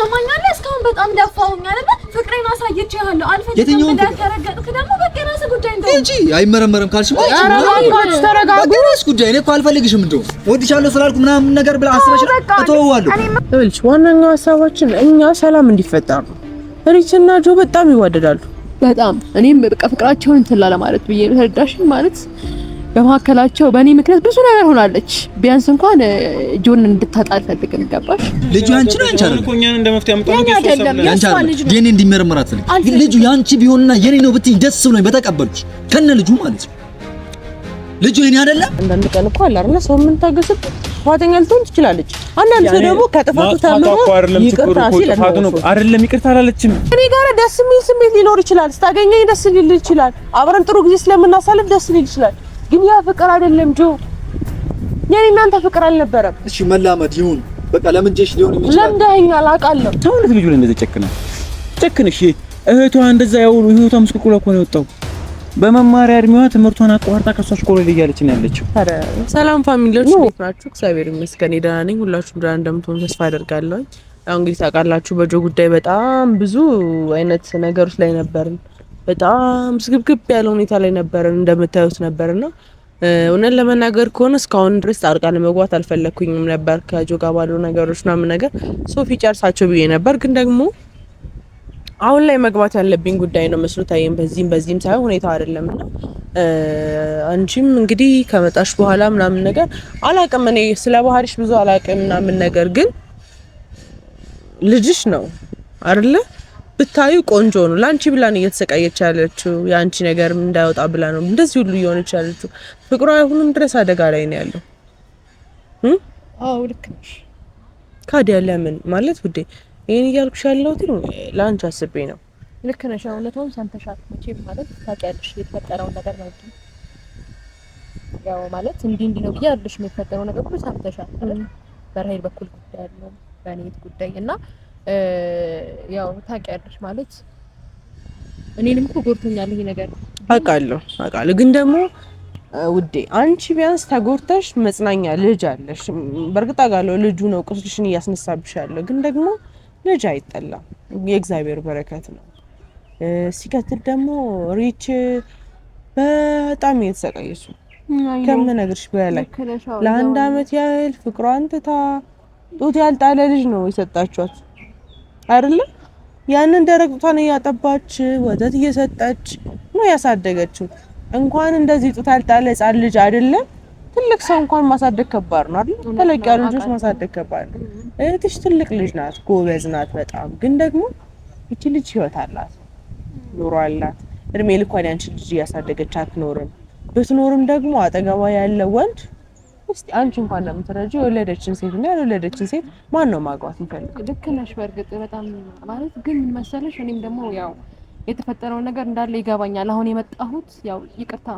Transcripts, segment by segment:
ትሰማኛለህ? እስካሁን በጣም ደፋውኝ አይደል? ፍቅሬን አሳይቼሃለሁ። አልፈኝ ተረገጥክ ደግሞ በቃ ራስ ጉዳይ እንደው እንጂ አይመረመርም ካልሽ ማለት ተረጋጉ። ጉዳይ እኔ እኮ አልፈልግሽም እንደው ወድሻለሁ ስላልኩ ምናምን ነገር ብላ አስበሽ እተወዋለሁ። እልሽ ዋናው ሐሳባችን እኛ ሰላም እንዲፈጠር ነው። ሪችና ጆ በጣም ይዋደዳሉ በጣም እኔም በቃ ፍቅራቸውን እንትን ለማለት ብዬ ተረዳሽ ማለት በመካከላቸው በእኔ ምክንያት ብዙ ነገር ሆናለች። ቢያንስ እንኳን ጆን እንድታጣ አልፈልግም። ገባሽ? ልጁ ያንቺ ነው አንቺ አይደለም። ኮኛን እንደመፍትያ አምጣው ነው ያንቺ አይደለም። የኔ እንዲመረመራት ፈልግ ልጁ ያንቺ ቢሆንና የኔ ነው ብትይ ደስ ብሎኝ በተቀበልኩሽ ከነ ልጁ ማለት ነው። ልጁ የኔ አይደለም። አንዳንድ ቀን እኮ አለ አይደል ሰው ምን ታገስብ ጥፋተኛ ልትሆን ትችላለች። አንዳንድ ሰው ደግሞ ከጥፋቱ ተምሮ ይቅርታ ሲል አይደለም ይቅርታ አላለችም። እኔ ጋር ደስ የሚል ስሜት ሊኖር ይችላል። ስታገኘኝ ደስ ሊል ይችላል። አብረን ጥሩ ጊዜ ስለምናሳልፍ ደስ ሊል ይችላል። ግን ያ ፍቅር አይደለም ጆ። የኔ እናንተ ፍቅር አልነበረም። እሺ መላመድ ይሁን በቃ ለምንጀሽ ሊሆን ይችላል። ለምደኸኛል አውቃለሁ። ተውለት ልጁ ላይ እንደዚህ ጨክነሽ እህቷ እንደዛ ያው እህቷ ምስቁልቁላ እኮ ነው የወጣው። በመማሪያ እድሜዋ ትምህርቷን አቋርጣ ከሷች ኮሌጅ እያለች ነው ያለችው። ሰላም ፋሚሊዎች እንዴት ናችሁ? እግዚአብሔር ይመስገን ደህና ነኝ። ሁላችሁም ደህና እንደምትሆኑ ተስፋ አደርጋለሁ። ያው እንግዲህ ታውቃላችሁ በጆ ጉዳይ በጣም ብዙ አይነት ነገሮች ላይ ነበርን። በጣም ስግብግብ ያለ ሁኔታ ላይ ነበርን እንደምታዩት ነበርና እውነት ለመናገር ከሆነ እስካሁን ድረስ ጣልቃ ለመግባት አልፈለኩኝም ነበር ከጆ ጋር ባለው ነገሮች ምናምን ነገር ሶፊ ጨርሳቸው ብዬ ነበር። ግን ደግሞ አሁን ላይ መግባት ያለብኝ ጉዳይ ነው መስሎ ታየኝ። በዚህም ሳይሆን ሁኔታው አይደለምና አንቺም እንግዲህ ከመጣሽ በኋላ ምናምን ነገር አላቅም እኔ ስለ ባህሪሽ ብዙ አላቅም ምናምን ነገር ግን ልጅሽ ነው አይደለ? ብታዩ ቆንጆ ነው። ላንቺ ብላ ነው እየተሰቃየች ያለችው። ያንቺ ነገር እንዳይወጣ ብላ ነው እንደዚህ ሁሉ እየሆነች ያለችው። ፍቅሯ አሁንም ድረስ አደጋ ላይ ነው ያለው። አዎ ልክ ነሽ። ካዲያ ለምን ማለት ውዴ ይሄን እያልኩሽ ያለሁት ላንቺ አስቤ ነው። ልክ ነሽ። እውነቱን ሰምተሻል መቼም ማለት ታውቂያለሽ የተፈጠረውን ነገር ነው። ያው ማለት እንዲህ ነው ብዬ አይደለሽ የተፈጠረው ነገር ሁሉ ሰምተሻል አይደል? በራሄል በኩል ጉዳይ ያለው በእኔት ጉዳይ እና ያው ታውቂያለሽ ማለት እኔንም እኮ ጎርቶኛል ይሄ ነገር አውቃለሁ። ግን ደግሞ ውዴ አንቺ ቢያንስ ተጎርተሽ መጽናኛ ልጅ አለሽ። በርግጥ አውቃለሁ ልጁ ነው ቁስልሽን እያስነሳብሽ ያለው። ግን ደግሞ ልጅ አይጠላም፣ የእግዚአብሔር በረከት ነው። ሲከትል ደግሞ ሪች በጣም እየተሰቃየች ነው ከምነግርሽ በላይ። ለአንድ አመት ያህል ፍቅሯን ትታ ጡት ያልጣለ ልጅ ነው የሰጣችኋት አይደለ? ያንን ደረቅ ጡቷን እያጠባች ወተት እየሰጠች ነው ያሳደገችው። እንኳን እንደዚህ ጡት ያልጣለ ሕፃን ልጅ አይደለም ትልቅ ሰው እንኳን ማሳደግ ከባድ ነው አይደል? ተለቅ ያሉ ልጆች ማሳደግ ከባድ ነው። እህትሽ ትልቅ ልጅ ናት፣ ጎበዝ ናት በጣም። ግን ደግሞ እቺ ልጅ ህይወት አላት፣ ኑሮ አላት። እድሜ ልኳን ያንቺ ልጅ እያሳደገች አትኖርም። ብትኖርም ደግሞ አጠገቧ ያለ ወንድ እስቲ አንቺ እንኳን ለምትረጂ የወለደችን ሴት እና ያልወለደችን ሴት ማን ነው ማግባት የሚፈልግ? ልክ ነሽ። በእርግጥ በጣም ማለት ግን ምን መሰለሽ እኔም ደግሞ ያው የተፈጠረው ነገር እንዳለ ይገባኛል። አሁን የመጣሁት ያው ይቅርታ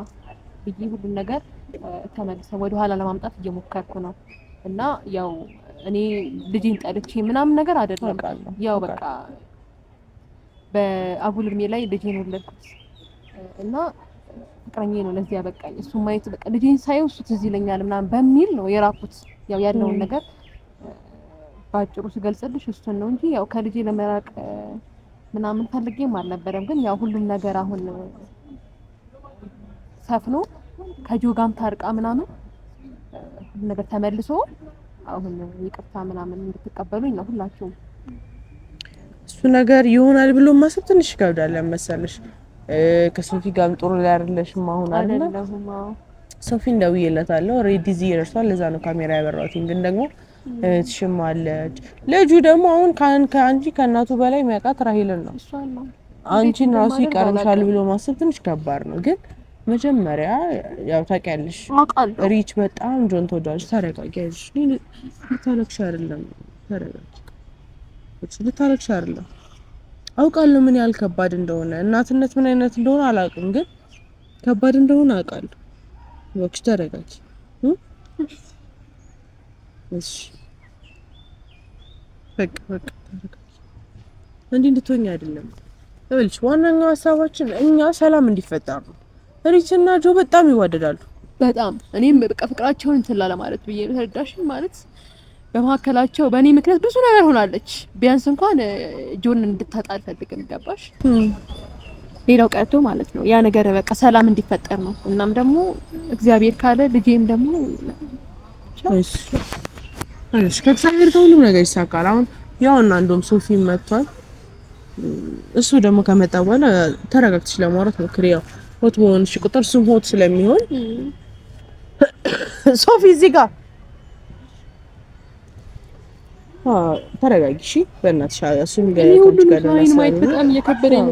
ብዬ ሁሉን ነገር ተመልሰው ወደ ኋላ ለማምጣት እየሞከርኩ ነው እና ያው እኔ ልጅን ጠልቼ ምናምን ነገር አይደለም። ያው በቃ በአጉል እድሜ ላይ ልጅን ወለድኩት እና ፍቅረኛዬ ነው ለዚህ ያበቃኝ። እሱ ማየት በቃ ልጅን ሳይው እሱ ትዝ ይለኛል ምናምን በሚል ነው የራኩት። ያው ያለውን ነገር ባጭሩ ስገልጽልሽ እሱን ነው እንጂ ያው ከልጄ ለመራቅ ምናምን ፈልጌም አልነበረም። ግን ያው ሁሉም ነገር አሁን ሰፍኖ ከጆ ጋርም ታርቃ ምናምን ሁሉ ነገር ተመልሶ አሁን ይቅርታ ምናምን እንድትቀበሉኝ ነው ሁላችሁም። እሱ ነገር ይሆናል ብሎ ማሰብ ትንሽ ይከብዳል መሰለሽ። ከሶፊ ጋርም ጥሩ ላይ አይደለሽም አሁን አይደለም? ሶፊን ደውዬላታለሁ ኦሬዲ እዚህ ደርሷል። ለዛ ነው ካሜራ ያበራሁት። ግን ደግሞ ትሽማለች። ልጁ ደግሞ አሁን ከአንቺ ከእናቱ በላይ የሚያውቃት ራሄልን ነው። አንቺን ራሱ ይቀርምሻል ብሎ ማሰብ ትንሽ ከባድ ነው። ግን መጀመሪያ ያው ታውቂያለሽ ሪች በጣም ጆን ተወዳጅ። ታረጋጊያለሽ። ልታለቅሽ አይደለም፣ ታረጋጊ። ልታለቅሽ አይደለም። አውቃለሁ ምን ያህል ከባድ እንደሆነ፣ እናትነት ምን አይነት እንደሆነ አላውቅም፣ ግን ከባድ እንደሆነ አውቃለሁ። ወክሽ ታረጋጊ። እሺ በቃ ታረጋጊ። እንዲህ እንድትሆኝ አይደለም እልሽ። ዋናው ሀሳባችን እኛ ሰላም እንዲፈጠር ነው። ሪች እና ጆ በጣም ይዋደዳሉ በጣም። እኔም በቃ ፍቅራቸውን እንትን ለማለት ብዬ ተረዳሽ ማለት በመካከላቸው በእኔ ምክንያት ብዙ ነገር ሆናለች። ቢያንስ እንኳን ጆን እንድታጣ አልፈልግም። ገባሽ? ሌላው ቀርቶ ማለት ነው ያ ነገር በቃ ሰላም እንዲፈጠር ነው። እናም ደግሞ እግዚአብሔር ካለ ልጄም ደግሞ እሺ ከእግዚአብሔር ጋር ሁሉም ነገር ይሳካል። አሁን ያው እና እንደውም ሶፊ መጥቷል። እሱ ደግሞ ከመጣ በኋላ ተረጋግተሽ ለማውራት ሞክሪ። ያው ሆት በሆንሽ ቁጥር እሱም ሆት ስለሚሆን ሶፊ እዚህ ጋር ተረጋጊ። እሺ በእናትሽ እሱም ጋር ማየት በጣም እየከበደኝ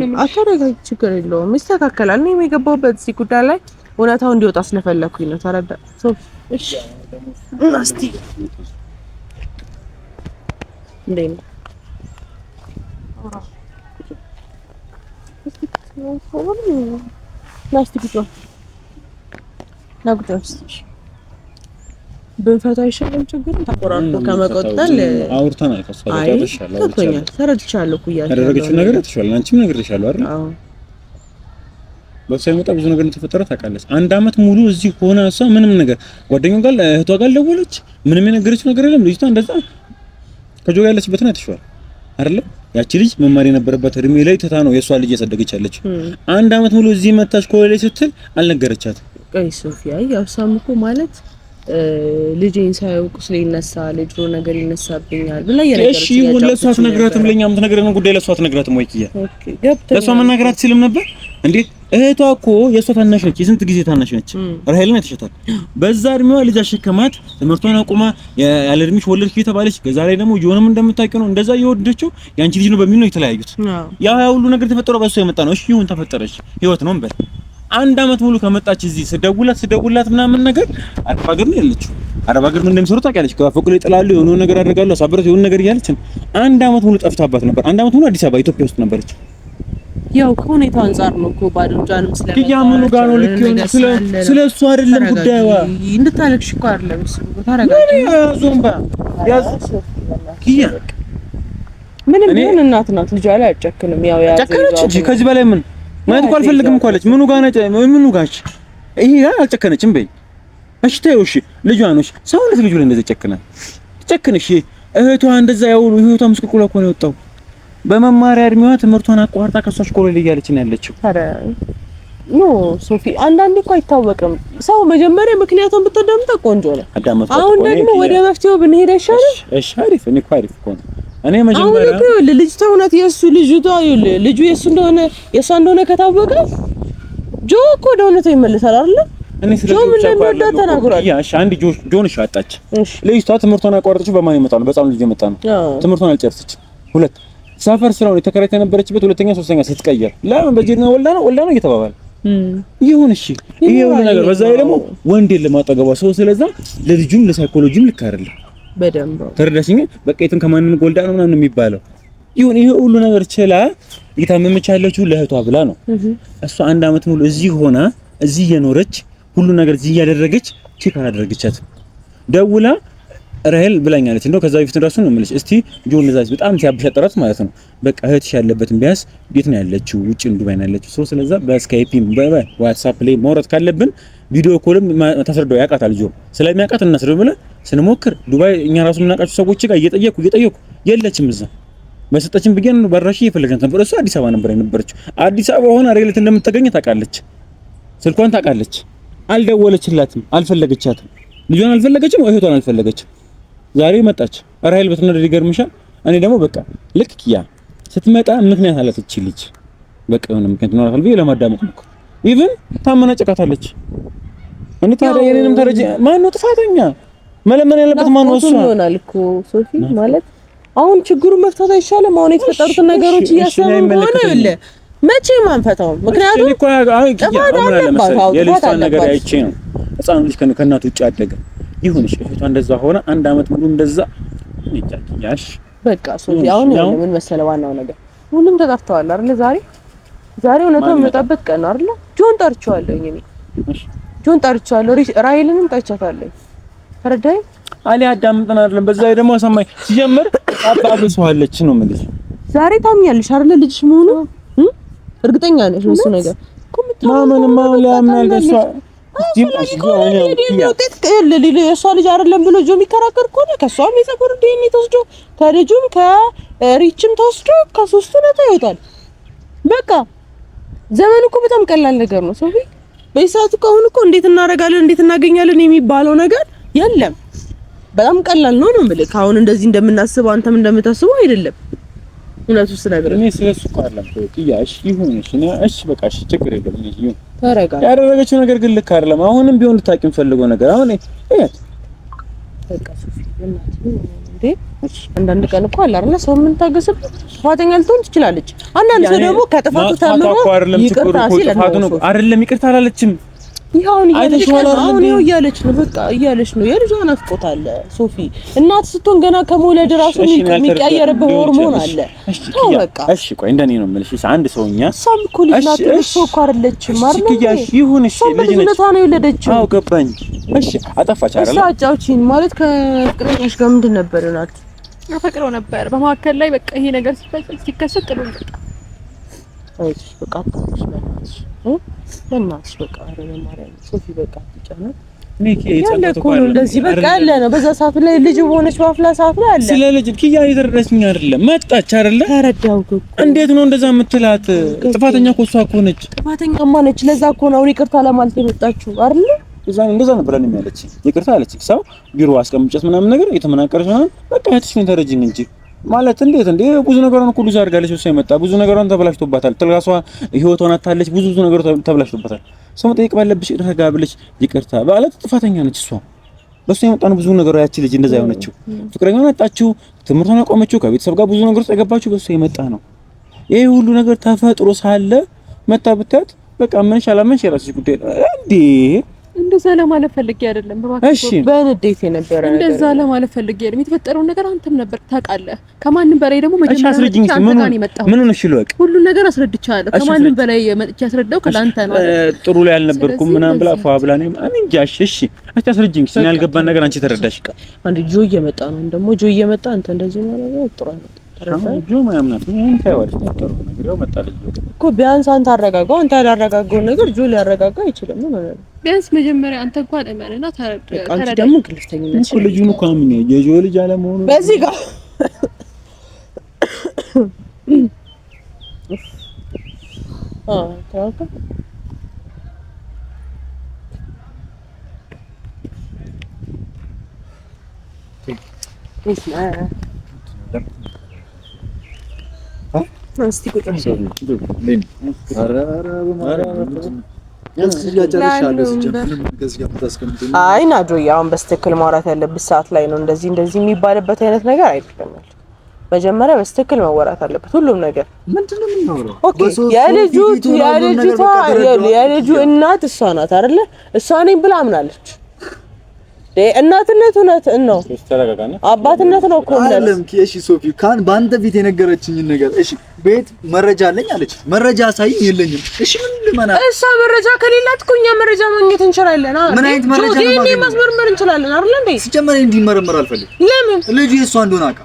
ነው። አተረጋጊ፣ ችግር የለውም ይስተካከላል። እኔም የገባሁበት እዚህ ጉዳይ ላይ እውነታው እንዲወጣ ስለፈለኩኝ ነው። ተረዳ ሶፊ? እሺ እናስቲ እንዴ ነው ብንፈታ ይሻላል። ችግሩን ተቆራርጦ ከመቆጠል አውርተናል። ከሷ ጋር ተሻላል። ተረድቻለሁ እኮ እያልኩ ያደረገችው ነገር ተሻላል። አንቺም ነግሬሻለሁ አይደል? አዎ። በሳይመጣ ብዙ ነገር ተፈጠረ ታውቃለች። አንድ አመት ሙሉ እዚህ ሆነ እሷ ምንም ነገር ጓደኛው ጋር እህቷ ጋር ደወለች። ምንም የነገረችው ነገር የለም። ልጅቷ እንደዛ ከጆጋ ያለችበት ነው ተሽዋል አይደል? ያቺ ልጅ መማር የነበረበት እድሜ ላይ ትታ ነው የሷ ልጅ ያሳደገች ያለችው። አንድ አመት ሙሉ እዚህ መታች ኮሌጅ ስትል አልነገረቻትም። ቆይ ሶፊያ ያው ሳምኮ ማለት ልጄን ሳያውቁ ስለይነሳ ልጅ ነገር ይነሳብኛል ብላ ያለች። እሺ ይሁን ለሷ አትነግራትም። ለኛም ትነግረን ጉዳይ ለሷ አትነግራትም ወይ ኪያ? ኦኬ ገብተህ ለሷ መናገራት ሲልም ነበር እንዴ? እህቷ እኮ የሷ ታናሽ ነች። የስንት ጊዜ ታናሽ ነች? ራሄልን አይተሻታል? በዛ እድሜዋ ልጅ አሸከማት፣ ትምህርቷን አቁማ ያለ እድሜሽ ወለድሽ እየተባለች ከዛ ላይ ደግሞ ጆንም እንደምታውቂው ነው እንደዛ እየወደደችው ያንቺ ልጅ ነው በሚል ነው የተለያዩት። ያ ሁሉ ነገር ተፈጠረው በሷ የመጣ ነው። እሺ ይሁን ተፈጠረች፣ ህይወት ነው እንበል። አንድ አመት ሙሉ ከመጣች እዚህ ስደውላት ምናምን ነገር አረብ ሀገር ነው ያለችው። አረብ ሀገር ምን እንደሚሰሩ ታውቂያለሽ? ከፎቅ ላይ ይጥላሉ፣ የሆነ ነገር አደርጋለሁ፣ አሳብረት የሆነ ነገር እያለች አንድ አመት ሙሉ ጠፍታባት ነበር። አንድ አመት ሙሉ አዲስ አበባ ኢትዮጵያ ውስጥ ነበረች። ያው ከሁኔታው አንፃር ነው እኮ ባዶጃንም ስለመጣ ያምኑ ጋር ነው ልክ ይሁን ስለሱ አይደለም ጉዳዩ። እንድታለቅሽ እኮ አይደለም እሱ ታረጋግጥ ዞምባ ያዝ ኪያ ምንም ቢሆን እናት ናት፣ ልጇ ላይ አጨክንም። ያው አጨከነች እንጂ ከዚህ በላይ ምን ማለት እኮ አልፈልግም እኮ አለች። ምኑ ጋር ነጭ ምኑ ጋች ይሄ አልጨከነችም በይ። እሺ ተይው እሺ ልጇ ነው። እሺ ሰው እንዴት ልጁ ላይ እንደዚህ ጨክናል? ጨክንሽ እህቷ እንደዛ ያውሉ ህይወቷ ምስቅልቅሏ እኮ ነው የወጣው። በመማሪያ እድሜዋ ትምህርቷን አቋርጣ ከሷች ኮሌጅ እያለች ነው ያለችው። ኧረ ኖ ሶፊ አንዳንዴ እኮ አይታወቅም። ሰው መጀመሪያ ምክንያቱም ብትደምጣ ቆንጆ ነው። አሁን ደግሞ ወደ መፍትሄው ብንሄድ አይሻልም? እሺ አሪፍ እኔ እኮ አሪፍ እኮ ነው። እኔ መጀመሪያ አሁን ልጅቷ እውነት ልጁ የሱ እንደሆነ የሷ እንደሆነ ከታወቀ ጆ እኮ ወደ እውነቱ ይመለሳል አይደል? እኔ ስለዚህ ጆ ተናግሯል። እሺ አንድ ጆን ሻጣች። ልጅቷ ትምህርቷን አቋርጠችው በማን ይመጣ ነው? በጣም ልጅ የመጣ ነው። ትምህርቷን አልጨረሰች። ሁለት ሰፈር ስለሆነ የተከራይታ የነበረችበት ሁለተኛ ሶስተኛ ስትቀየር ለምን በጅርና ወልዳ ነው እየተባባለ ይሁን። እሺ ይሄ ሁሉ ነገር በዛ ላይ ደግሞ ወንድ የለም አጠገቧ ሰው። ስለዛ ለልጁም ለሳይኮሎጂም ልክ አይደለም። በደንብ ተረዳሽኝ? በቃ የትን ከማንን ጎልዳ ነው ምናምን የሚባለው ይሁን። ይሄ ሁሉ ነገር ችላ እየታመመች ያለችው ለእህቷ ብላ ነው። እሷ አንድ አመት ሙሉ እዚህ ሆና እዚህ እየኖረች ሁሉ ነገር እዚህ እያደረገች ቼክ አላደረገቻትም። ደውላ ራሄል ብላኛለች። እንደው ከዛ በፊት ራሱ ነው የምልሽ እስቲ ጆን ለዛች በጣም ሲያበሻጠራት ማለት ነው በቃ እህትሽ ያለበትን ቢያንስ ቤት ነው ያለችው፣ ውጪ ዱባይ ነው ያለችው። ሶ ስለዛ በስካይፒም በዋትስአፕ ላይ ማውራት ካለብን ቪዲዮ ኮልም ታስረዳው ያውቃታል። ጆ ስለሚያውቃት እናስረዳው ብለን ስንሞክር ዱባይ እኛ ራሱ የምናውቃቸው ሰዎች ጋር እየጠየኩ የለችም እዛ በሰጠችን ብዬን በራሽ እየፈለገን ነበር። እሱ አዲስ አበባ ነበር የነበረችው። አዲስ አበባ ሆና ራሄል እንደምትገኝ ታውቃለች፣ ስልኳን ታውቃለች። አልደወለችላትም፣ አልፈለገቻትም። ልጇን አልፈለገችም፣ እህቷን አልፈለገችም። ዛሬ መጣች ራሄል በተነደደ ይገርምሻል። እኔ ደግሞ በቃ ልክ ኪያ ስትመጣ ምክንያት አላት እቺ ልጅ በቃ የሆነ ምክንያት ነው አልፈልግ ለማዳመጥ ነው። ኢቭን ታመናጨቃታለች። እኔ ታዲያ የኔንም ተረጂ ማን ነው ጥፋተኛ? መለመን ያለበት ማን ነው? እሱ ይሆናል እኮ ሶፊ ማለት አሁን ችግሩን መፍታት አይሻልም? አሁን የተፈጠሩትን ነገሮች እያሰብን ሆነ አይደለ መቼም አንፈታው። ምክንያቱም እኔ እኮ የልጅቷን ነገር አይቼ ነው ህፃን ልጅ ከእናቱ ውጭ አደገ። ይሁንሽ እህቷ እንደዛ ሆነ አንድ አመት ሙሉ እንደዛ ያሽ በቃ ሶፊ አሁን ምን መሰለ ዋናው ነገር ሁሉም ተጠርተዋል አይደል? ዛሬ እውነታው የምመጣበት ቀን ነው አይደል? ጆን ጠርቻለሁ እኔ ጆን ጠርቻለሁ፣ ራሄልንም ጠርቻታለሁ። ተረዳኝ አሊ አዳምጠን አይደለም። በዛ ላይ ደግሞ አሰማኝ ሲጀምር አባብሰዋለች ነው የምልሽ። ዛሬ ታምኛለሽ አይደል? ልጅሽ መሆኑ እርግጠኛ ነሽ? እሱ ነገር ማመንማ ለምን አልገሷ የእሷ ልጅ አይደለም ብሎ ጆ የሚከራከር ከሆነ ከእሷም የፀጉር ዲኤንኤ ተወስዶ ከልጁም ከሪችም ተወስዶ ከሶስቱ ነታ ይወጣል። በቃ ዘመኑ እኮ በጣም ቀላል ነገር ነው። ሶፊ በይሳቱ ከሆነ እኮ እንዴት እናደርጋለን እንዴት እናገኛለን የሚባለው ነገር የለም። በጣም ቀላል ነው ነው የምልህ። አሁን እንደዚህ እንደምናስበው አንተም እንደምታስበው አይደለም። እውነቱ ስለነገር እኔ ስለሱ ቃለም ጥያሽ ይሁን እሺ በቃ እሺ ችግር የለም። ይሁን ተረጋጋ። ያደረገችው ነገር ግን ልክ አይደለም። አሁንም ቢሆን ልታቂ የምፈልገው ነገር አሁን በቃ ሶፊ እንዴ አንዳንድ ቀን እኮ አለ አይደል ሰው ምን ታገሰበት ጥፋተኛ ልትሆን ትችላለች። አንዳንድ ሰው ደግሞ ከጥፋቱ ተምሮ ይቅርታ ሲል ነው አይደለም ይቅርታ አላለችም። ይሁን እያለች ነው በቃ እያለች ነው። የልጇ ናፍቆት አለ ሶፊ። እናት ስትሆን ገና ከመውለድ ራሱ የሚቀየርበት ሆርሞን አለ። ተው በቃ እሺ ቆይ እንደኔ ነው የምልሽ። አንድ ሰውኛ እሷም እኮ ልጅ ናት ሰው እኮ አይደለችም አይደል? ይሁን እሺ ልጅ ነች ነው የወለደችው። አዎ ገባኝ። እሺ አጠፋች አይደል? እሷ አጫውቺኝ ማለት ከፍቅረኛሽ ጋር ምንድን ነበር ናት? አፈቅረው ነበር። በመካከል ላይ በቃ ይሄ ነገር ሲከሰት ጥሩ ነው። አይሽ በቃ ታውሽ በእናትሽ በቃ አረነ ማርያም ሶፊ በቃ ትጫናት ኔክ የጸሎት ነው እንደዚህ በቃ አለ ነው። በዛ ሰዓት ላይ ልጅ ሆነች ባፍላ ሰዓት ላይ አለ ስለ ልጅ ኪያ እየተረዳችኝ አይደለም። መጣች አይደለ? ተረዳው እኮ እንዴት ነው እንደዛ የምትላት? ጥፋተኛ እኮ እሷ እኮ ነች። ጥፋተኛማ ነች። ለዛ እኮ ነው ይቅርታ ለማለት የመጣችው አይደል? እንደዛ ነበር ለኔ ያለች። ይቅርታ አለች። ሰው ቢሮ አስቀምጨት ምናምን ነገር እየተመናቀረች ምናምን በቃ እህትሽን ተረጅኝ እንጂ ማለት እንዴት እንዴ ብዙ ነገሯን እኮ ሉዝ አድርጋለች። እሷ የመጣ ብዙ ነገሯን ተበላሽቶባታል። ትልራሷ ህይወቷን አታለች። ብዙ ነገር ተበላሽቶባታል። ሰው መጠየቅ ባለብሽ ረጋ ብለሽ ይቅርታ ማለት ጥፋተኛ ነች እሷ። በእሷ የመጣው ብዙ ነገር ያቺ ልጅ እንደዛ የሆነችው ፍቅረኛውን አጣችው፣ ትምህርቷን አቆመችው፣ ከቤተሰብ ጋር ብዙ ነገር ተገባችው። በእሷ የመጣ ነው ይሄ ሁሉ ነገር ተፈጥሮ ሳለ መጣ ብታት በቃ ምን ሻላመንሽ የራስሽ ጉዳይ እንዴ። እንደዛ ለማለት ፈልጌ አይደለም። እሺ በንዴት የነበረ ነገር እንደዛ ለማለት ፈልጌ አይደለም። የተፈጠረው ነገር አንተም ነበር ታውቃለህ። ከማንም በላይ ደግሞ መጀመሪያ ምን ነው ሽልወቅ ሁሉ ነገር አስረድቻለሁ። ከማንም በላይ መጥቼ ያስረዳው ከላንተ ነው። ጥሩ ላይ አልነበርኩም ምናምን ብላ ፏብላ ነው እንጂ እሺ አስረጅኝ ሲል ያልገባን ነገር አንቺ ተረዳሽ። አንዴ ጆ እየመጣ ነው ደግሞ ጆ እየመጣ አንተ እንደዚህ ማለት ነው ጥሩ አይደለም። ጆ ማያምናት ምን ታይዋለሽ? ተጠሩ ነገር ያው መጣለች እኮ ቢያንስ አንተ አረጋጋው። አንተ ያላረጋጋው ነገር ጆ ሊያረጋጋ አይችልም ማለት ነው። ቢያንስ መጀመሪያ አንተ እንኳን እመንና አንቺ ደግሞ ግልፍተኝነት እኮ ልጁን እኮ ምን የጆ ልጅ አለመሆኑ በዚህ ጋር ታውቃ አይ ናጆ አሁን በስትክክል ማውራት ያለብት ሰዓት ላይ ነው። እንደዚህ የሚባልበት አይነት ነገር አይደለም። መጀመሪያ በስትክክል መወራት አለበት ሁሉም ነገር። ምንድነው የምናወራው? ኦኬ የልጁ እናት እሷ ናት አይደለ? እሷ ነኝ ብላ አምናለች። እናትነት እውነት ነው፣ አባትነት ነው እኮ አይደለም። እሺ ሶፊ ካን ባንተ ፊት የነገረችኝ ነገር እሺ ቤት መረጃ አለኝ አለች። መረጃ ሳይ የለኝም። እሺ ምን ልመና? እሷ መረጃ ከሌላት እኮ እኛ መረጃ ማግኘት እንችላለን። ምን አይነት መረጃ ነው ማግኘት? ማስመርመር እንችላለን አይደል እንዴ? ሲጀመር እንዲመረመር አልፈልግም። ለምን? ልጁ የሷ እንደሆነ አውቃ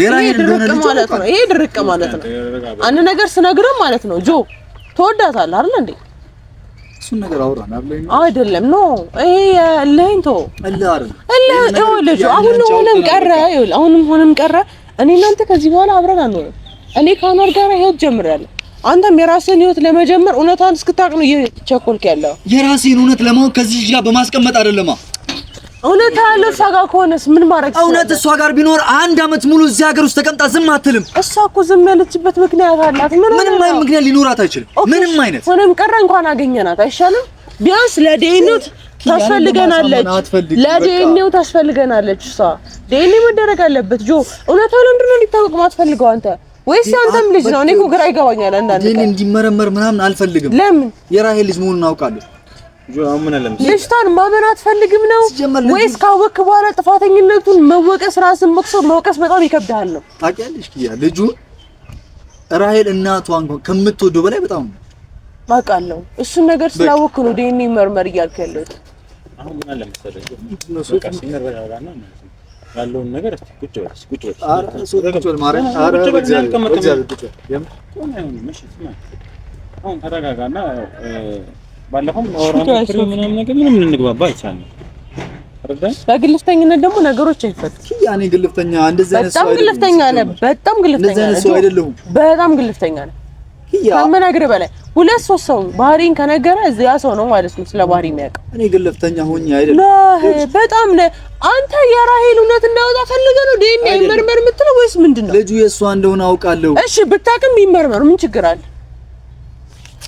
የራሄል እንደሆነ ልጅ ማለት ነው። ይሄ ድርቅ ማለት ነው። አንድ ነገር ስነግርህ ማለት ነው ጆ ትወዳታለህ አይደል እንዴ? እሱን ነገር አውራን አይደለም ኖ ይሄ ለይንቶ አሁንም ሆነም ቀረ እኔ እናንተ ከዚህ በኋላ አብረን አንሆንም። እኔ ከአኗር ጋር ህይወት ጀምራለሁ። አንተም የራስህን ህይወት ለመጀመር እውነታን እስክታውቅ ነው እየቸኮልክ ያለው። የራስህን እውነት ለማወቅ ከዚህ ጋር በማስቀመጥ አይደለማ። እውነት ያለው እሷ ጋር ከሆነስ ምን ማድረግ ይችላል? እውነት እሷ ጋር ቢኖር አንድ አመት ሙሉ እዚህ ሀገር ውስጥ ተቀምጣ ዝም አትልም። እሷ እኮ ዝም ያለችበት ምክንያት አላት። ምንም አይነት ምክንያት ሊኖራት አይችልም። ምንም አይነት ሆነም ቀረ እንኳን አገኘናት አይሻልም? ቢያንስ ለዴኒው ታስፈልገናለች። እሷ ዴኒ መደረግ አለበት። ጆ እውነታው ለምንድን ነው ሊታወቅ ማትፈልገው አንተ? ወይስ አንተም ልጅ ነው? እኔ እኮ ግራ ይገባኛል አንዳንዴ። ዴኒ እንዲመረመር ምናምን አልፈልግም። ለምን? የራሄል ልጅ መሆኑን አውቃለሁ። ልጅቷን ማመን አትፈልግም ነው ወይስ ካወቅክ በኋላ ጥፋተኝነቱን መወቀስ ራስን መውቀስ በጣም ይከብዳል ነው? ታውቂያለሽ ኪያ ልጁ ራሄል እናቷን ከምትወደው በላይ በጣም አውቃለሁ። እሱን ነገር ስላወቅክ ነው ዴኒ መርመር እያልክ ያለሁት። አሁን ምን አለ መሰለህ በቃ ሲነረጋጋና ያለውን ነገር እስቲ ቁጭ በል አሁን ተረጋጋና ባለፈው አውራን ምናምን ነገር ምንም ልንግባባ አይቻልም። በግልፍተኝነት ደግሞ ነገሮች አይፈቱም። ያኔ ግልፍተኛ እንደዚህ አይነት ሰው በጣም ግልፍተኛ ነህ። በጣም ግልፍተኛ ነህ። በጣም ግልፍተኛ ነህ። ከምነግርህ በላይ 2-3 ሰው ባህሪን ከነገረ እዚያ ሰው ነው ማለት ነው ስለ ባህሪ የሚያውቀው። እኔ ግልፍተኛ ሆኜ አይደለም። በጣም ነህ አንተ። የራሄል እውነት እንዳወጣ ፈልገህ ነው ዲኤንኤ ይመርመር የምትለው ወይስ ምንድነው? ልጁ የእሷ እንደሆነ አውቃለሁ። እሺ ብታውቅም ይመርመር፣ ምን ችግር አለ?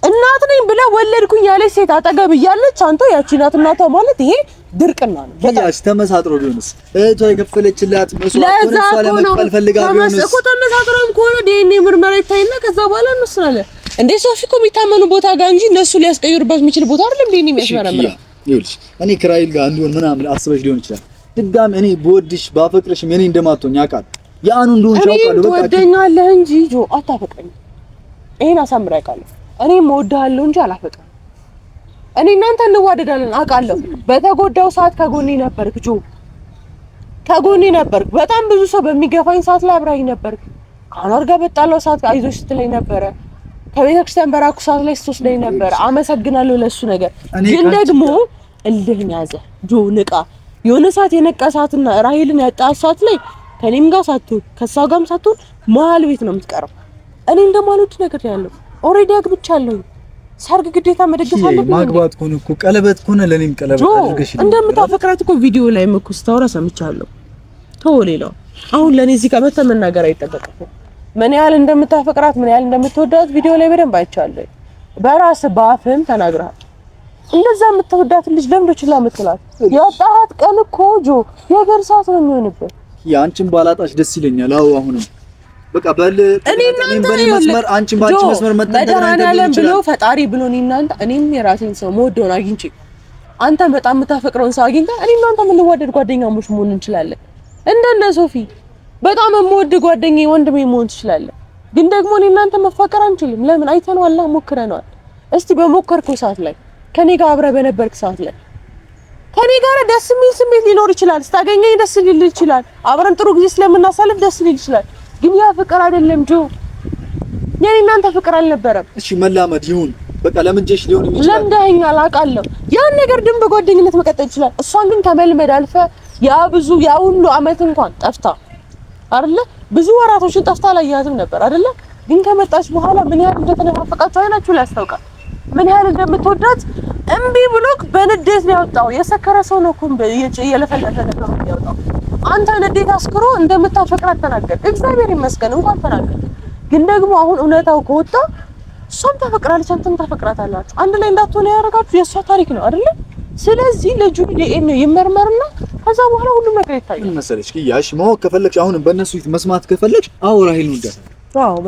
እናት ነኝ ብለህ ወለድኩኝ ያለች ሴት አጠገብ እያለች አንተ ያቺ እናቷ ማለት ይሄ ድርቅና ነው። ያቺ ተመሳጥሮ ቢሆንስ እህቷ የከፈለችላት መስዋዕት ሆነ እሷ ለመክፈል ፈልጋ ቢሆንስ እኮ ተመሳጥሮም ከሆነ ዲኤንኤ ምርመራ ይታይና ከዛ በኋላ እንወስናለን። እንዴ ሶፊ እኮ የሚታመኑ ቦታ ጋር እንጂ እነሱ ሊያስቀይሩበት የሚችል ቦታ አይደለም ዲኤንኤ የሚያስመረምረው። ይኸውልሽ እኔ ከራይል ጋር እንዲሆን ምናምን አስበሽ ሊሆን ይችላል። ድጋሚ እኔ በወድሽ ባፈቅርሽም እኔ እንደማትሆኝ አውቃለሁ። ያኑ እንደሆነ አውቃለሁ። በቃ ትወደኛለህ እንጂ ጆ አታፈቅረኝም። ይሄን አሳምረህ አውቃለሁ። እኔ እወድሃለሁ እንጂ አላፈቅርም። እኔ እናንተ እንዋደዳለን አውቃለሁ። በተጎዳው ሰዓት ከጎኔ ነበርክ ጆ፣ ከጎኔ ነበርክ። በጣም ብዙ ሰው በሚገፋኝ ሰዓት ላይ አብራኝ ነበርክ። ከአኗር ጋር በጣላው ሰዓት አይዞሽ ስትለኝ ነበረ። ከቤተክርስቲያን በራኩ ሰዓት ላይ ስትወስደኝ ነበረ። አመሰግናለሁ ለሱ ነገር። ግን ደግሞ እልህን ያዘ ጆ፣ ንቃ። የሆነ ሰዓት የነቃ ሰዓትና ራሄልን ያጣ ሰዓት ላይ ከኔም ጋር ሳትሆን ከሷ ጋርም ሳትሆን መሀል ቤት ነው የምትቀረው። እኔ እንደማልወድ ነገር ያለው ኦሬዲ አግብቻለሁ። ሰርግ ግዴታ መደገፍ አለብኝ። ማግባት ኮን እኮ ቀለበት ኮን ለኔም ቀለበት አድርገሽ እንደምታፈቅራት እኮ ቪዲዮ ላይ እኮ ስታወራ ሰምቻለሁ። ተው ሌላው አሁን ለኔ እዚህ ጋር መተህ መናገር አይጠበቅም። ምን ያህል እንደምታፈቅራት ምን ያህል እንደምትወዳት ቪዲዮ ላይ በደንብ አይቻለሁ። በራስህ በአፍህም ተናግረሃል። እንደዛ የምትወዳት ልጅ ለምንድነው ችላ የምትላት? ያጣሃት ቀን እኮ ጆ የገር ሰዓት ነው የሚሆንበት። ያንቺን ባላጣሽ ደስ ይለኛል። አዎ አሁንም በቃ በል እኔም በኔ መስመር አንቺን ባንቺ መስመር መተናናለን ብሎ ፈጣሪ ብሎ እኔም የራሴን ሰው መወደውን አግኝቼ አንተ በጣም የምታፈቅረውን ሰው አግኝታ እኔ እናንተ የምንዋደድ ጓደኛሞች መሆን እንችላለን። እንደነ ሶፊ በጣም የምወድ ጓደኛዬ ወንድሜ መሆን ትችላለን። ግን ደግሞ እኔ እናንተ መፋቀር አንችልም። ለምን? አይተነዋል፣ ሞክረናል። እስቲ በሞከርከው ሰዓት ላይ ከኔ ጋር አብረህ በነበርክ ሰዓት ላይ ከኔ ጋር ደስ የሚል ስሜት ሊኖር ይችላል። ስታገኘኝ ደስ ሊል ይችላል። አብረን ጥሩ ጊዜ ስለምናሳልፍ ደስ ሊል ይችላል። ግን ያ ፍቅር አይደለም ጆ። የኔ እናንተ ፍቅር አልነበረም። እሺ መላመድ ይሁን በቃ ለምንጀሽ ሊሆን ይችላል። ለምደኸኛል አውቃለሁ። ያን ነገር ግን በጓደኝነት መቀጠል ይችላል። እሷን ግን ከመልመድ አልፈ ያ ሁሉ አመት እንኳን ጠፍታ አይደለ? ብዙ ወራቶችን ጠፍታ አላየሃትም ነበር አይደለ? ግን ከመጣች በኋላ ምን ያህል እንደተነፋፈቃችሁ አይናችሁ ላይ ያስታውቃል። ምን ያህል እንደምትወዳት እምቢ ብሎክ በንዴት ነው ያወጣው። የሰከረ ሰው ነው እኮ እየለፈለፈ ነገር ነው ያወጣው። አንተ ንዴት አስክሮ እንደምታፈቅራት ተናገር። እግዚአብሔር ይመስገን እንኳን ተናገር። ግን ደግሞ አሁን እውነታው ከወጣ እሷም ታፈቅራለች፣ አንተም ታፈቅራታላችሁ። አንድ ላይ እንዳትሆነ ያደረጋችሁ የእሷ ታሪክ ነው አይደለ? ስለዚህ ልጁ ዲኤንኤ ይመርመርና ከዛ በኋላ ሁሉም ነገር ይታያል። ምን መሰለሽ ያሽ ማወቅ ከፈለግሽ አሁን በእነሱ ፊት መስማት ከፈለግሽ አዎ ራሄል ነው ደስ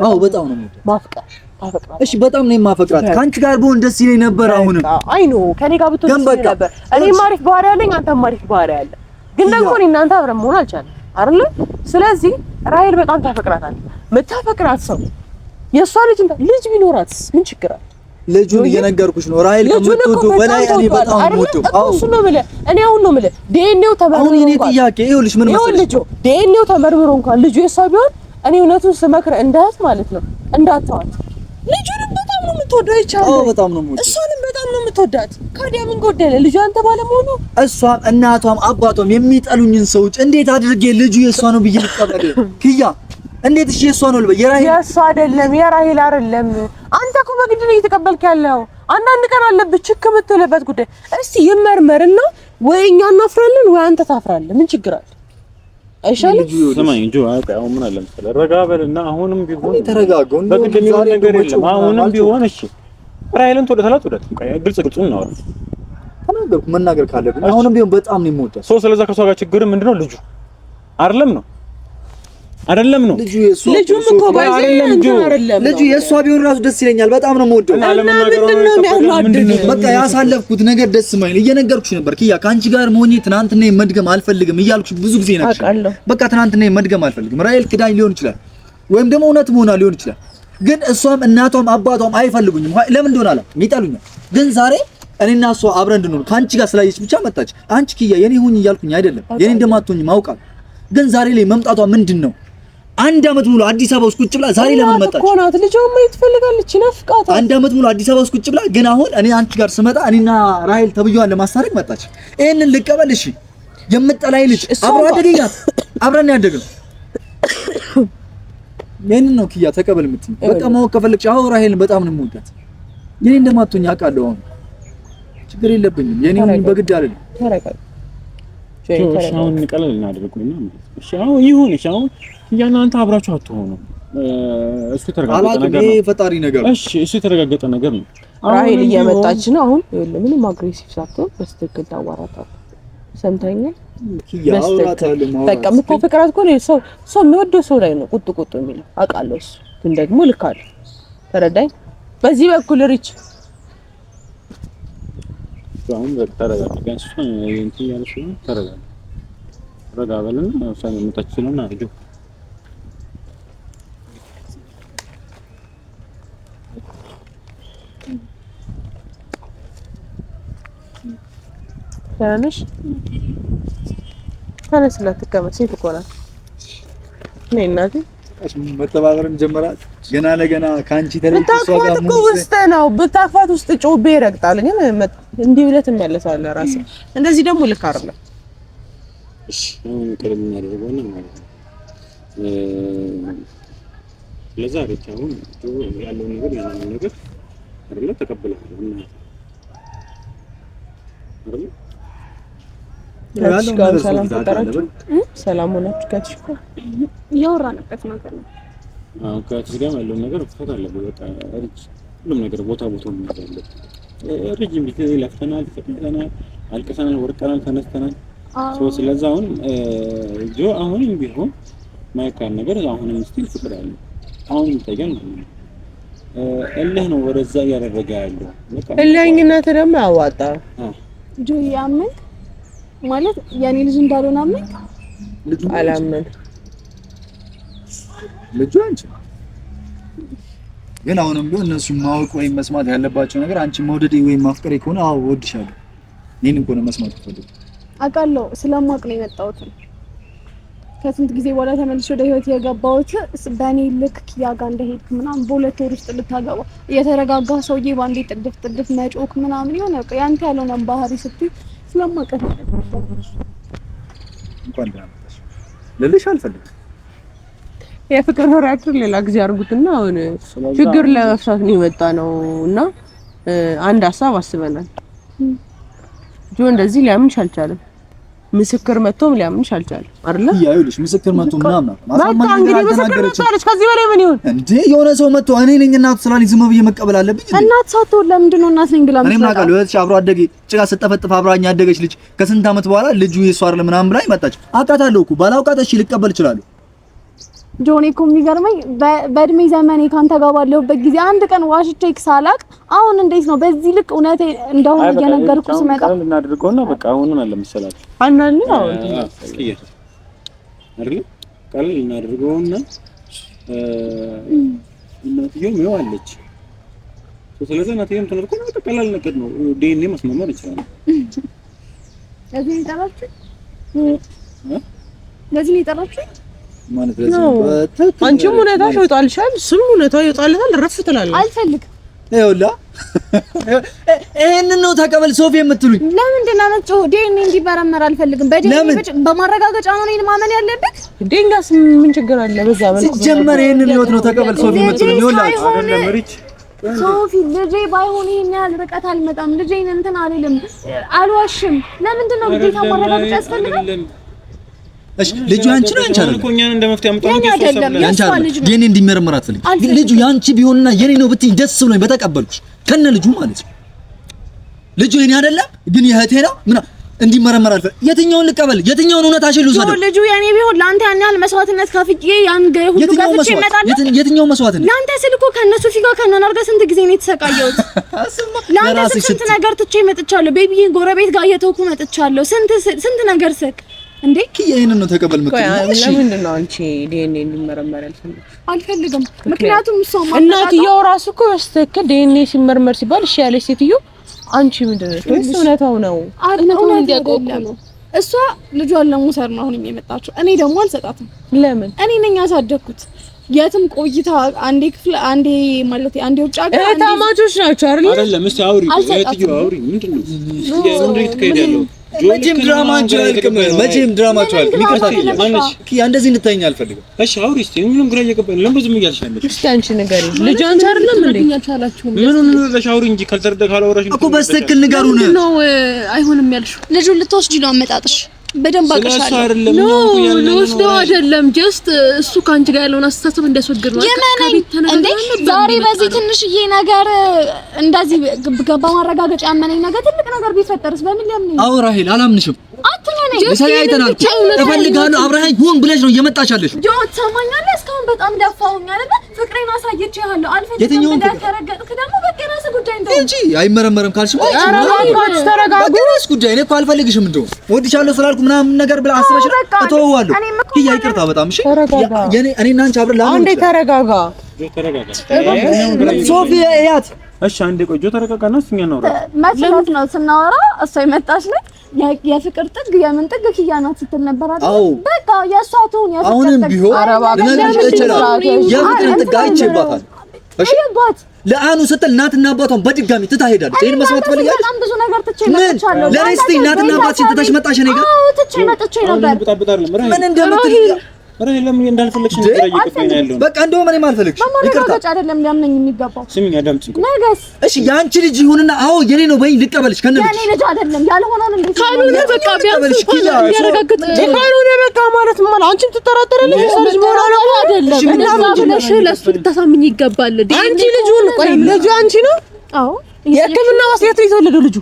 አዎ በጣም ነው ማፍቀር ታፈቅራት። እሺ በጣም ነው የማፈቅራት። ካንቺ ጋር ብሆን ደስ ይለኝ ነበር። አሁን አይ ኖ ከኔ ጋር ብትሆን ደስ ይለኝ ነበር። እኔ ማሪፍ ባህሪ ያለኝ አንተም ማሪፍ ባህሪ ያለ። ግን ደግሞ እኔ እናንተ አብረን መሆን አልቻለም አይደለ? ስለዚህ ራሄል በጣም ታፈቅራታለህ። የምታፈቅራት ሰው የእሷ ልጅ ቢኖራትስ ምን ችግር አለ? ልጁን እየነገርኩሽ ነው። ራሄል ከምትወደው በላይ እኔ በጣም ወደው እሱ ነው የምልህ። እኔ አሁን ነው የምልህ ዲኤንኤው ተመርምሮ አሁን እኔ ጥያቄ ይኸውልሽ ምን መሰለሽ ዲኤንኤው ተመርምሮ እንኳን ልጁ የእሷ ቢሆን እኔ እውነቱን ስመክር እንዳት ማለት ነው እንዳትተዋት። ልጁንም በጣም ነው የምትወደው ይቻላል። አዎ በጣም ነው የምትወደው። እሷንም በጣም ነው የምትወዳት። ካዲያ ምን ጎደለ? ልጁ አንተ ባለመሆኑ እሷም እናቷም አባቷም የሚጠሉኝን ሰዎች እንዴት አድርጌ ልጁ የእሷ ነው ብዬ ልቀበል? ክያ እንዴት እሺ የእሷ ነው ልበል? የእሷ አይደለም የራሄል አይደለም። አንተ እኮ በግድ ነው እየተቀበልክ ያለው። አንዳንድ ቀን አለብህ ችክ የምትልበት ጉዳይ። እስቲ ይመርመርና ወይ እኛ እናፍራለን ወይ አንተ ታፍራለህ። ምን ችግር አለ? አይሻልም? ሰማኝ እንጂ አሁን ምን አለ መሰለህ ረጋ በልና አሁንም ቢሆን ተረጋጋው። በግድ የሚሆን ነገር የለም። አሁንም ቢሆን እሺ ራሄልን ትወዳታለህ? ግልጽ ነው ተናገርኩ። መናገር ካለብኝ አሁንም ቢሆን በጣም ነው የምወዳት። ስለዛ ከሷ ጋር ችግር ምንድነው? ልጁ አይደለም ነው ልጁም እኮ አይደለም ልጁ የእሷ ቢሆን ራሱ ደስ ይለኛል። በጣም ነው የምወደው። በቃ ያሳለፍኩት ነገር ደስ ማይል እየነገርኩሽ ነበር። ኪያ ከአንቺ ጋር መሆኜ ትናንትና መድገም አልፈልግም እያልኩሽ ብዙ ጊዜ ነበር። በቃ ትናንትና መድገም አልፈልግም። ራሄል ክዳኝ ሊሆን ይችላል ወይም ደግሞ እውነት መሆና ሊሆን ይችላል። ግን እሷም እናቷም አባቷም አይፈልጉኝም። ለምን እንደሆነ አላውቅም፣ ይጠሉኛል። ግን ዛሬ እኔና እሷ አብረን እንድንሆን ከአንቺ ጋር ስላየች ብቻ መጣች። አንቺ ኪያ የኔ ሁኚ እያልኩኝ አይደለም፣ የኔ እንደማትሆኝ ማውቃለሁ። ግን ዛሬ ላይ መምጣቷ ምንድነው? 1 አመት ሙሉ አዲስ አበባ ውስጥ ቁጭ ብላ ዛሬ ለምን መጣች? እኮ ናት ልጅው ማየት ትፈልጋለች፣ ይናፍቃታል። 1 አመት ሙሉ አዲስ አበባ ውስጥ ቁጭ ብላ ግን አሁን እኔ አንቺ ጋር ስመጣ እኔና ራሄል ተብዬዋን ለማስታረቅ መጣች። ይሄንን ልቀበል? እሺ የምጠላይ ልጅ አብራ አደገኝ ናት፣ አብረን ያደግነው። ይሄንን ነው ኪያ ተቀበል የምትይኝ? በቃ ማወቅ ከፈለግሽ አሁን ራሄልን በጣም ነው የምወዳት። የኔ እንደማትሆኝ አውቃለሁ። አሁን ችግር የለብኝም። የኔን በግድ አይደለም። ተረጋጋ። አሁን ቀለል እናድርጉና እሺ አሁን ይሁን። እሺ አሁን እናንተ አብራችሁ አትሆኑ። እሱ የተረጋገጠ ነገር ነው። ፈጣሪ ነገር ነው። እሺ እሱ የተረጋገጠ ነገር ነው። ራሄል እየመጣች ነው አሁን። ምንም አግሬሲቭ ሳትሆን በስትክክል ታዋራታለህ። ሰምተኸኛል? በቃ የምታፈቅራት እኮ ነው። ሰው የሚወደው ሰው ላይ ነው ቁጡ የሚለው አውቃለሁ። እሱ ግን ደግሞ ልክ አለ። ተረዳኝ። በዚህ በኩል ሪች አሁን ተረጋጋ። ቢያንስ እንትን ያለሽ ነው። ተረጋጋ። ረጋ በልና ሳይሆን የምታችለውና አድርጆ ታነሽ ተነስላት ተቀመጥ። ሴት እኮ ናት። ነይ እናቴ መተባበርን ጀመራት። ገና ለገና ካንቺ ተለይቶ ሰው ጋር ነው ውስጥ ነው በታፋት ውስጥ ጮቤ ይረግጣል። ግን እንዲህ ብለህ ትመለሳለህ ራስህ። እንደዚህ ደግሞ ልክ አይደለም። እሺ አሁን ቀደም እናደርገውና ማለት ነው ለዛሬ ታውን ያለው ነገር ያለው ነገር አይደለ ተቀበለናል እና አይደለ ሰላም ተጠራችሁ ሰላም ሆናችሁ ከትሽኮ ያወራንበት ነገር ነው። አዎ ከትሽ ጋር ያለው ነገር ፈታ አለበት። በቃ ሁሉም ነገር ቦታ ነው ያለው። ረጅም ጊዜ ለፍተናል፣ ተቀጥተናል፣ አልቀሰናል፣ ወርቀናል፣ ተነስተናል። ስለዚህ አሁን ጆ አሁንም ቢሆን ማይካል ነገር አሁንም ስቲል ፍቅር አለ። አሁን ይታያል ማለት ነው። እልህ ነው ወደዛ እያደረገ ያለው። በቃ እልህኝነት ደግሞ ያዋጣ ጆ ያምን ማለት ያኔ ልጅ እንዳልሆነ አመን ልጁ አላመን ልጁ አንቺ ግን አሁንም ቢሆን እነሱ ማወቅ ወይም መስማት ያለባቸው ነገር አንቺ መውደድ ወይም ማፍቀር ከሆነ አዎ ወድሻለሁ እኔን እንኳን መስማት ፈልግ አውቃለሁ። ስለማውቅ ነው የመጣሁት። ከስንት ጊዜ በኋላ ተመልሼ ወደ ህይወት የገባሁት በእኔ ልክ ኪያ ጋር እንደሄድክ ምናምን በሁለት ወር ውስጥ ልታገባ የተረጋጋ ሰውዬ ባንዴ ጥድፍ መጮክ ምናምን የሆነ ያንተ ያልሆነ ባህሪ ስትይ ስለማውቅ እንኳን ደህና መጣሽ ልልሽ አልፈልግም። የፍቅር ወሬያችን ሌላ ጊዜ አድርጉትና አሁን ችግር ለመፍታት ነው የመጣ ነው እና አንድ ሀሳብ አስበናል። ጆ እንደዚህ ሊያምንሽ አልቻለም። ምስክር መጥቶም ሊያምንሽ አልቻለም አይደለ? ይኸውልሽ ምስክር መጥቶ ምናምን ማሳማኝ ነገር አልተናገረችም። ከዚህ በላይ ምን ይሁን እንዴ? የሆነ ሰው መጥቶ እኔ ነኝ እናቱ ስላልኝ ዝም ብዬ መቀበል አለብኝ? እናት ሳትሆን ለምንድን ነው እናት ነኝ ብላ እኔም ናቃለሁ። እህትሽ አብሮ አደጌ ጭቃ ስጠፈጥፍ አብራኝ ያደገች ልጅ ከስንት ዓመት በኋላ ልጁ የሷ አይደለም ምናምን ብላኝ መጣች። አውቃታለሁ እኮ ባላውቃት እሺ ልቀበል እችላለሁ። ጆኒ እኮ የሚገርመኝ በእድሜ ዘመኔ ካንተ ጋር ባለሁበት ጊዜ አንድ ቀን ዋሽቼክ ሳላቅ አሁን እንዴት ነው በዚህ ልክ እውነቴ እንደሆነ እየነገርኩ ስመጣ እናድርገውና በቃ አሁንም አለ መሰላችሁ አንዳንዴ ነው አይደል ቃል እናድርገውና እናትየው ነው አለች። ስለዚህ እናትየውም ተነርኮ ነው ተቀላል ነገር ነው ዲኤንኤ ማስመመር ይችላል። ለዚህ ይጠራችሁ ለዚህ ይጠራችሁ ማለት ነው። አንቺም ሁኔታሽ ይወጣልሻል፣ እሱም ሁኔታው ይወጣልታል። ረፍ ትላለች። አልፈልግም። ይኸውልህ ይሄንን ነው ተቀበል ሶፊ የምትሉኝ ለምንድን ነው መጥቶ ዲኤንኤ እንዲመረመር አልፈልግም። በማረጋገጫ ነው እኔን ማመን ያለበት። ዲንጋስ ምን ችግር አለ? በዛ መልኩ ሲጀመር ይሄንን ህይወት ነው ተቀበል ሶፊ የምትሉኝ። ይኸውልህ አይደለም ሪች ሶፊ ልጄ ባይሆን ይሄን ያህል ርቀት አልመጣም። ልጄን እንትን አልልም፣ አልዋሽም። ለምንድን ነው ግዴታ ማረጋገጫ ያስፈልጋል? እሺ ልጁ ያንቺ ነው ያንቺ አይደለም። ኮኛን እንደመፍትሄ አመጣው ነው ያንቺ አይደለም። የኔ እንዲመረመር አትፈልጊም። ግን ልጁ ያንቺ ቢሆንና የኔ ነው ብትይ ደስ ብሎኝ በተቀበልኩሽ ከነ ልጁ ማለት ነው። ልጁ የኔ አይደለም ግን የእህቴ ነው ምን እንዲመረመር አልፈልግም። የትኛውን ልቀበል? የትኛውን እውነት አሽሉ ሰደ ልጁ የኔ ቢሆን ለአንተ ያን ያህል መስዋዕትነት ከፍዬ ያን ሁሉ ከፍቼ እመጣለሁ። የትኛው መስዋዕትነት? ለአንተ ስል እኮ ከነሱ ፊጋ ከነናር ጋር ስንት ጊዜ ነው የተሰቃየሁት? ለአንተ ስንት ነገር ትቼ መጥቻለሁ። ቤቢዬ ጎረቤት ጋር እየተውኩ መጥቻለሁ። ስንት ነገር ስቅ እንዴ ይሄንን ነው ተቀበል ምክንያቱም እሺ ለምንድን ነው አንቺ ዲኤንኤ እንዲመረመር አልፈልግም? ምክንያቱም እሷ እናትየው ራሱ እኮ በስተክል ዲኤንኤ ሲመረመር ሲባል እሺ ያለች ሴትዮ አንቺ ምንድን ነው እውነታው ነው እውነታው እንዲያቆቁ ነው እሷ ልጇን ለመውሰድ ነው አሁን የመጣችው። እኔ ደግሞ አልሰጣትም። ለምን? እኔ ነኝ ያሳደግኩት። የትም ቆይታ አንዴ ክፍል አንዴ ማለት አንዴ ውጭ ሀገር ታማቾች ናቸው አይደል? አይደለም። እስቲ አውሪ እህትዬው አውሪ። ምንድነው ያለው? መቼም ድራማቸው አያልቅም። መቼም ድራማቸው አያልቅም። ይቅርታ ኪያ እንደዚህ እንድታይኝ አልፈልግም። እሺ አውሪ እስቲ። ምንም ግራ እየገባኝ ለምን ዝም እያልሽ ያለሽ? እስቲ አንቺ ንገሪ። ልጅ አንቺ አይደለም እንዴ? ምን ለሽ አውሪ እንጂ ካልተረዳ ካላወራሽ እኮ በስተክል ንገሩን ነው። አይሆንም ያልሽው ልጁን ልትወስጂ ነው አመጣጥሽ። በደንብ አቀሻለሁ። አይደለም ነው አይደለም። ጀስት እሱ ካንቺ ጋር ያለውን አስተሳሰብ እንዲያስወግድ ነው። እንዴ ዛሬ በዚህ ትንሽዬ ነገር እንደዚህ በማረጋገጫ ያመነኝ ነገር ትልቅ ነገር ቢፈጠርስ በምን ሊያምነኝ? አዎ ራሄል አላምንሽም። አትመነኝ። ተለያይተናል። እፈልጋለሁ አብረኸኝ ሁን ብለሽ ነው እየመጣሽ ያለሽ። ጆ ትሰማኛለህ? እስካሁን በጣም ደፋውኝ አይደል? ፍቅሬን አሳይቼሃለሁ። አልፈልግም እንደተረገጥክ ደግሞ በቃ ራስህ ጉዳይ እንደው እንጂ አይመረመርም ካልሽ ተረጋጉ። በቃ ጉዳይ እኔ እኮ አልፈልግሽም እንደው ወድሻለሁ ስላልኩ ምናምን ነገር ብላ አስበሽ እተወዋለሁ። ኪያ ይቅርታ በጣም እሺ። እኔና አንቺ አብረን ላምን አንዴ ተረጋጋ። ሶፊ ያት እሺ አንዴ ቆይ ጆ ተረጋጋና እሱኛ ነው ማለት ነው። ስናወራ እሷ ይመጣሽ ላይ የፍቅር ጥግ የምን ጥግ ኪያ ናት ስትል ነበር አይደል? በቃ የእሷ ትሁን የፍቅር ጥግ አሁንም ቢሆን የፍቅር ጥግ አይቼባታል። እሺ ለአኑ ስትል እናትና አባቷን በድጋሚ ትታ ሄዳለች። ይሄን መስማት ፈልጋለች። በጣም ብዙ ነገር ትቼ መጥቻለሁ። ለኔስቲ እናትና አባትሽን ትተሽ መጣሽ እኔ ጋር? አዎ ትቼ መጥቼ ነበር። ምን እንደምትል ራሄል ለምን እንዳልፈለግሽ ነው እየጠየቀኝ ያለው። በቃ እንደውም እኔም አልፈልግሽ። ይቅርታ አይደለም ሊያምነኝ የሚገባው። ስሚኝ አዳምጪኝ። ነገስ እሺ የአንቺ ልጅ ይሁንና አዎ የኔ ነው በይ ልቀበልሽ። ከነ የኔ ልጅ አይደለም ያልሆነውን እንዴት ካልሆነ በቃ ቢያንስ ያረጋግጥ ካልሆነ በቃ ማለት ማለት አንቺም ትጠራጠራለሽ። ልጅ ሞራል አይደለም እና ብለሽ ለሱ ልታሳምኝ ይገባል። አንቺ ልጁን ቆይ ልጁ አንቺ ነው? አዎ የሕክምና ዋስየት ነው የተወለደው ልጁ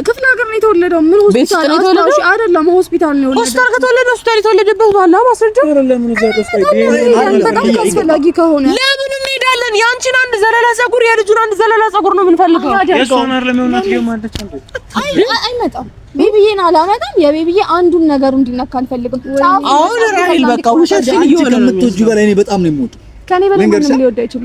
ክፍለ ሀገር ነው የተወለደው። ምን ሆስፒታል ነው የተወለደው? አይደለም ሆስፒታል ነው የተወለደው። ሆስፒታል ከተወለደ ሆስፒታል የተወለደበት ባላ ማስረጃ አይደለም ነው በጣም አስፈላጊ ከሆነ ለምን እንሄዳለን? ያንቺን አንድ ዘለላ ፀጉር የልጁን አንድ ዘለላ ፀጉር ነው የምንፈልገው። የሷን አይደለም የሆናት የማለች አንዴ አይመጣም። ቤቢዬን አላመጣም። የቤቢዬ አንዱን ነገር እንዲነካ አልፈልግም። አሁን ራሄል በቃ ውሸት አንቺ ከምትወጂው በላይ እኔ በጣም ነው የምወደው። ከኔ በላይ ምንም ሊወድ አይችልም።